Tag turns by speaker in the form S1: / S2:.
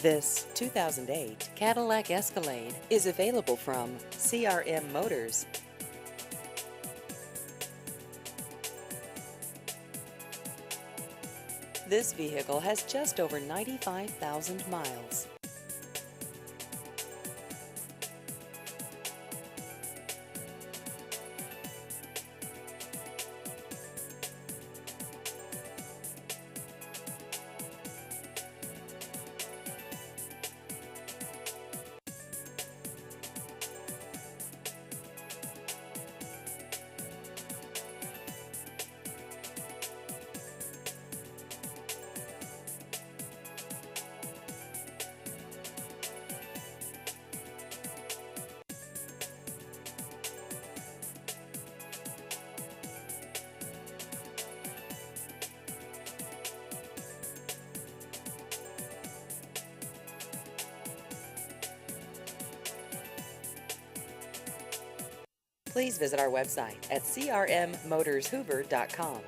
S1: This 2008 Cadillac Escalade is available from CRM Motors. This vehicle has just over 95,000 miles. Please visit our website at crmmotorshoover.com.